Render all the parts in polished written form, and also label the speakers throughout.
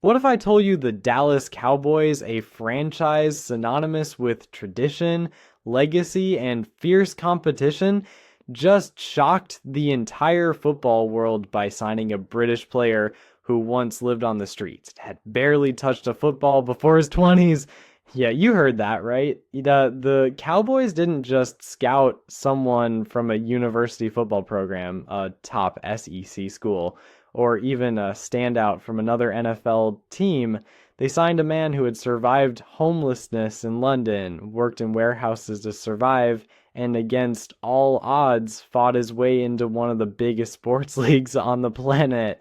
Speaker 1: What if I told you the Dallas Cowboys, a franchise synonymous with tradition, legacy, and fierce competition, just shocked the entire football world by signing a British player who once lived on the streets, had barely touched a football before his 20s? Yeah, you heard that, right? The Cowboys didn't just scout someone from a university football program, a top SEC school, or even a standout from another NFL team. They signed a man who had survived homelessness in London, worked in warehouses to survive, and against all odds fought his way into one of the biggest sports leagues on the planet.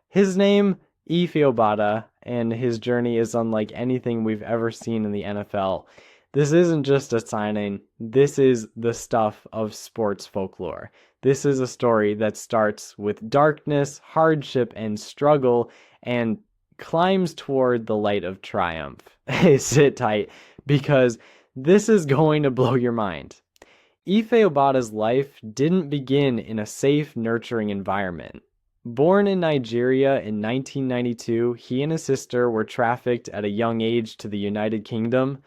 Speaker 1: His name, Efe Obada, and his journey is unlike anything we've ever seen in the NFL. This isn't just a signing, this is the stuff of sports folklore. This is a story that starts with darkness, hardship, and struggle, and climbs toward the light of triumph. Sit tight, because this is going to blow your mind. Efe Obada's life didn't begin in a safe, nurturing environment. Born in Nigeria in 1992, he and his sister were trafficked at a young age to the United Kingdom.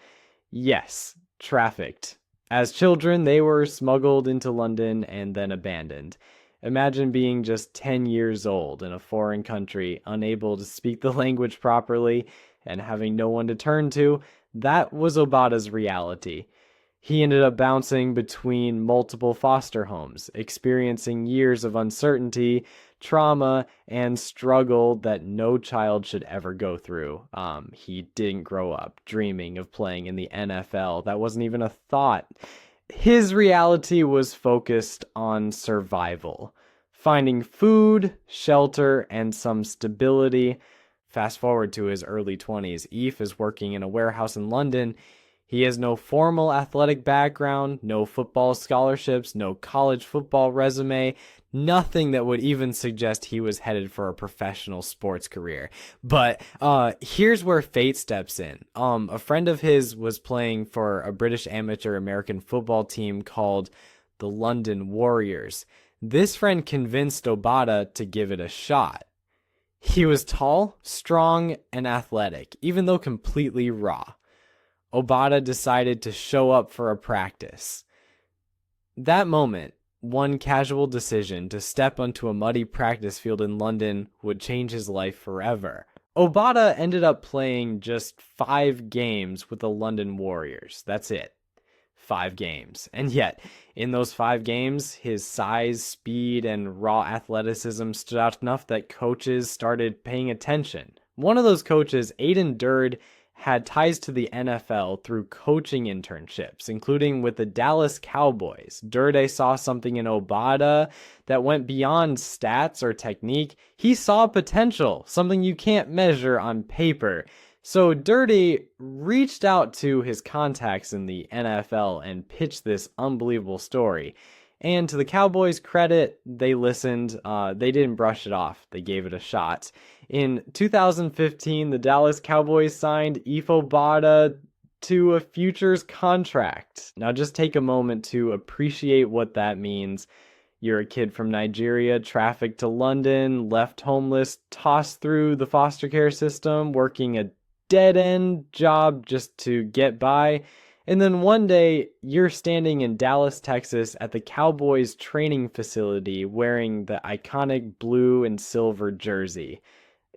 Speaker 1: Yes, trafficked. As children, they were smuggled into London and then abandoned. Imagine being just 10 years old in a foreign country, unable to speak the language properly, and having no one to turn to. That was Obada's reality. He ended up bouncing between multiple foster homes, experiencing years of uncertainty, trauma, and struggle that no child should ever go through. He didn't grow up dreaming of playing in the NFL. That wasn't even a thought. His reality was focused on survival, finding food, shelter, and some stability. Fast forward to his early 20s, Eve is working in a warehouse in London. He has no formal athletic background, no football scholarships, no college football resume, nothing that would even suggest he was headed for a professional sports career. But here's where fate steps in. A friend of his was playing for a British amateur American football team called the London Warriors. This friend convinced Obada to give it a shot. He was tall, strong, and athletic, even though completely raw. Obada decided to show up for a practice. That moment, one casual decision to step onto a muddy practice field in London would change his life forever. Obada ended up playing just 5 games with the London Warriors. That's it. 5 games. And yet, in those 5 games, his size, speed, and raw athleticism stood out enough that coaches started paying attention. One of those coaches, Aiden Durd, had ties to the NFL through coaching internships, including with the Dallas Cowboys. Durde saw something in Obada that went beyond stats or technique. He saw potential, something you can't measure on paper. So Durde reached out to his contacts in the NFL and pitched this unbelievable story. And to the Cowboys' credit, they listened. They didn't brush it off. They gave it a shot. In 2015, the Dallas Cowboys signed Efe Obada to a futures contract. Now just take a moment to appreciate what that means. You're a kid from Nigeria, trafficked to London, left homeless, tossed through the foster care system, working a dead-end job just to get by. And then one day, you're standing in Dallas, Texas at the Cowboys training facility wearing the iconic blue and silver jersey.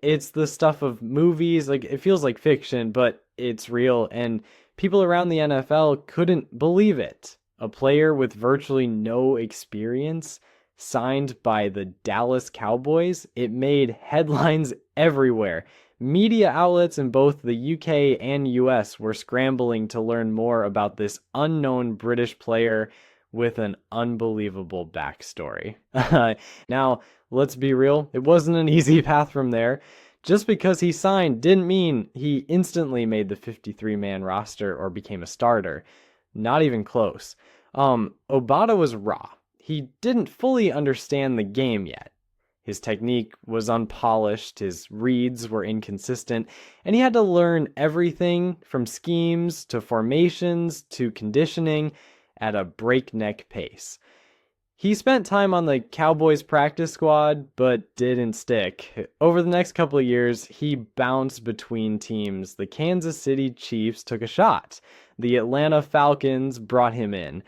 Speaker 1: It's the stuff of movies, like it feels like fiction, but it's real, and people around the NFL couldn't believe it. A player with virtually no experience signed by the Dallas Cowboys. It made headlines everywhere. Media outlets in both the UK and US were scrambling to learn more about this unknown British player with an unbelievable backstory. Now, let's be real, it wasn't an easy path from there. Just because he signed didn't mean he instantly made the 53-man roster or became a starter. Not even close. Obada was raw. He didn't fully understand the game yet. His technique was unpolished, his reads were inconsistent, and he had to learn everything from schemes to formations to conditioning at a breakneck pace. He spent time on the Cowboys practice squad, but didn't stick. Over the next couple of years, he bounced between teams. The Kansas City Chiefs took a shot. The Atlanta Falcons brought him in.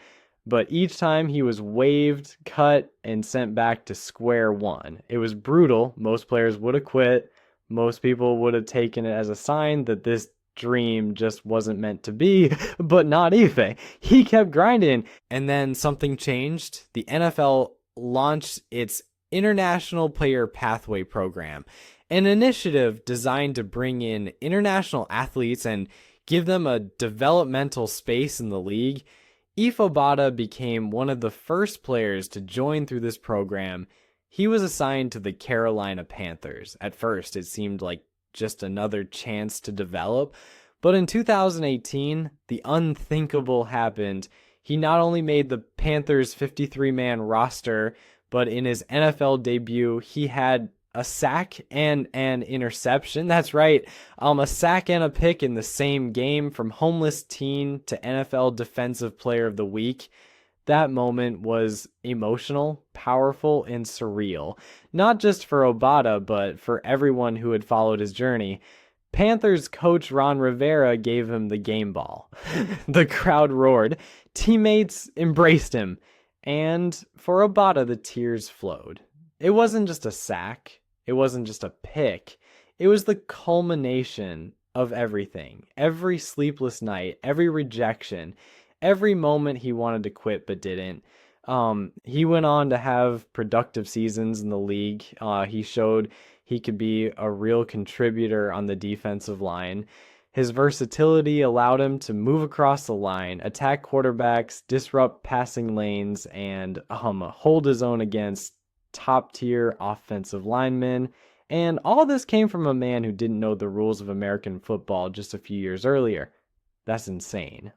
Speaker 1: But each time he was waived, cut, and sent back to square one. It was brutal. Most players would have quit. Most people would have taken it as a sign that this dream just wasn't meant to be, but not Efe. He kept grinding, and then something changed. The NFL launched its International Player Pathway Program, an initiative designed to bring in international athletes and give them a developmental space in the league. Efe Obada became one of the first players to join through this program. He was assigned to the Carolina Panthers. At first, it seemed like just another chance to develop. But in 2018, the unthinkable happened. He not only made the Panthers' 53-man roster, but in his NFL debut, he had a sack and an interception. That's right, a sack and a pick in the same game, from homeless teen to NFL Defensive Player of the Week. That moment was emotional, powerful, and surreal. Not just for Obada, but for everyone who had followed his journey. Panthers coach Ron Rivera gave him the game ball. The crowd roared. Teammates embraced him. And for Obada, the tears flowed. It wasn't just a sack. It wasn't just a pick. It was the culmination of everything. Every sleepless night, every rejection, every moment he wanted to quit but didn't. He went on to have productive seasons in the league. He showed he could be a real contributor on the defensive line. His versatility allowed him to move across the line, attack quarterbacks, disrupt passing lanes, and hold his own against top-tier offensive linemen. And all this came from a man who didn't know the rules of American football just a few years earlier. That's insane.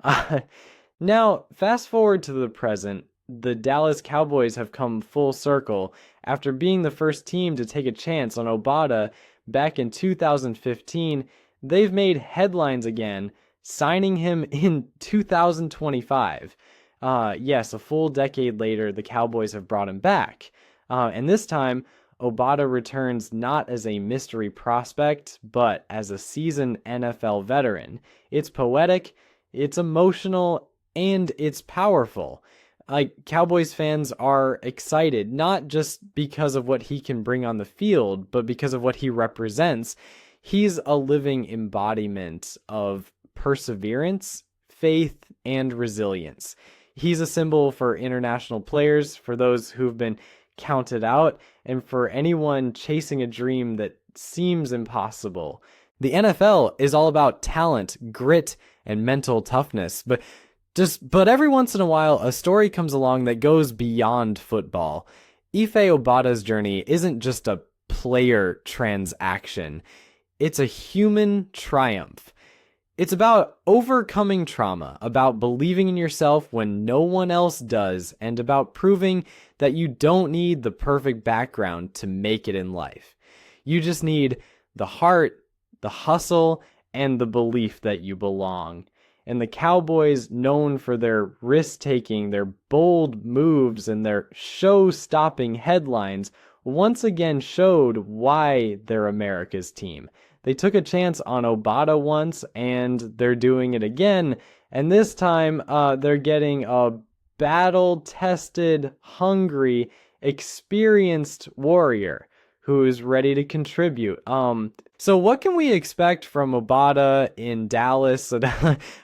Speaker 1: Now, fast forward to the present. The Dallas Cowboys have come full circle. After being the first team to take a chance on Obada back in 2015, they've made headlines again, signing him in 2025. Yes, a full decade later, the Cowboys have brought him back. And this time, Obada returns not as a mystery prospect, but as a seasoned NFL veteran. It's poetic, it's emotional, and it's powerful. Cowboys fans are excited, not just because of what he can bring on the field, but because of what he represents. He's a living embodiment of perseverance, faith, and resilience. He's a symbol for international players, for those who've been counted out, and for anyone chasing a dream that seems impossible. The NFL is all about talent, grit, and mental toughness, but every once in a while, a story comes along that goes beyond football. Efe Obada's journey isn't just a player transaction. It's a human triumph. It's about overcoming trauma, about believing in yourself when no one else does, and about proving that you don't need the perfect background to make it in life. You just need the heart, the hustle, and the belief that you belong. And the Cowboys, known for their risk-taking, their bold moves, and their show-stopping headlines, once again showed why they're America's team. They took a chance on Obada once, and they're doing it again. And this time, they're getting a battle-tested, hungry, experienced warrior who is ready to contribute. So what can we expect from Obada in Dallas?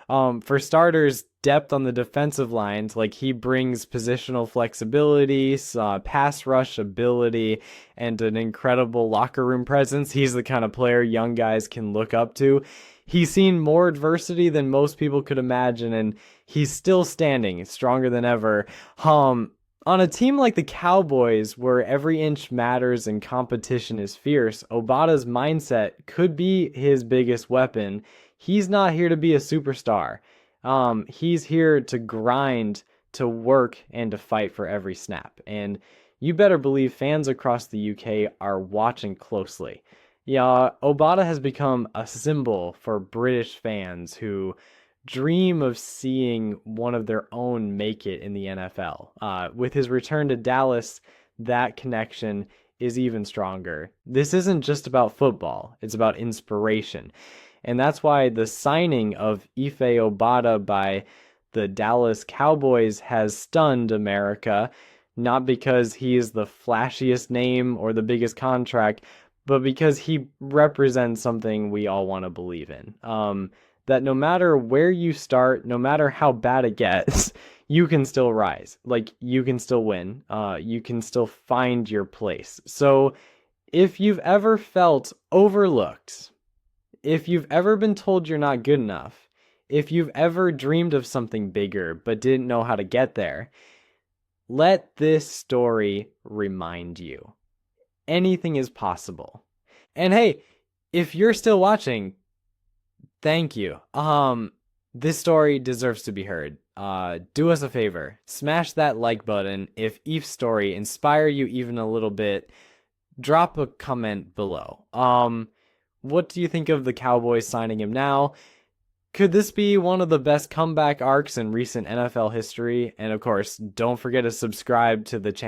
Speaker 1: For starters, depth on the defensive lines. He brings positional flexibility, pass rush ability, and an incredible locker room presence. He's the kind of player young guys can look up to. He's seen more adversity than most people could imagine, and he's still standing, stronger than ever. On a team like the Cowboys, where every inch matters and competition is fierce, Obada's mindset could be his biggest weapon. He's not here to be a superstar. He's here to grind, to work, and to fight for every snap. And you better believe fans across the UK are watching closely. Yeah, Obada has become a symbol for British fans who dream of seeing one of their own make it in the NFL. With his return to Dallas, that connection is even stronger. This isn't just about football, it's about inspiration. And that's why the signing of Efe Obada by the Dallas Cowboys has stunned America, not because he is the flashiest name or the biggest contract, but because he represents something we all want to believe in. That no matter where you start, no matter how bad it gets, you can still rise. Like, you can still win. You can still find your place. So if you've ever felt overlooked, if you've ever been told you're not good enough, if you've ever dreamed of something bigger but didn't know how to get there, let this story remind you. Anything is possible. And hey, if you're still watching, thank you. This story deserves to be heard. Do us a favor. Smash that like button. If Efe's story inspired you even a little bit, drop a comment below. What do you think of the Cowboys signing him now? Could this be one of the best comeback arcs in recent NFL history? And of course, don't forget to subscribe to the channel.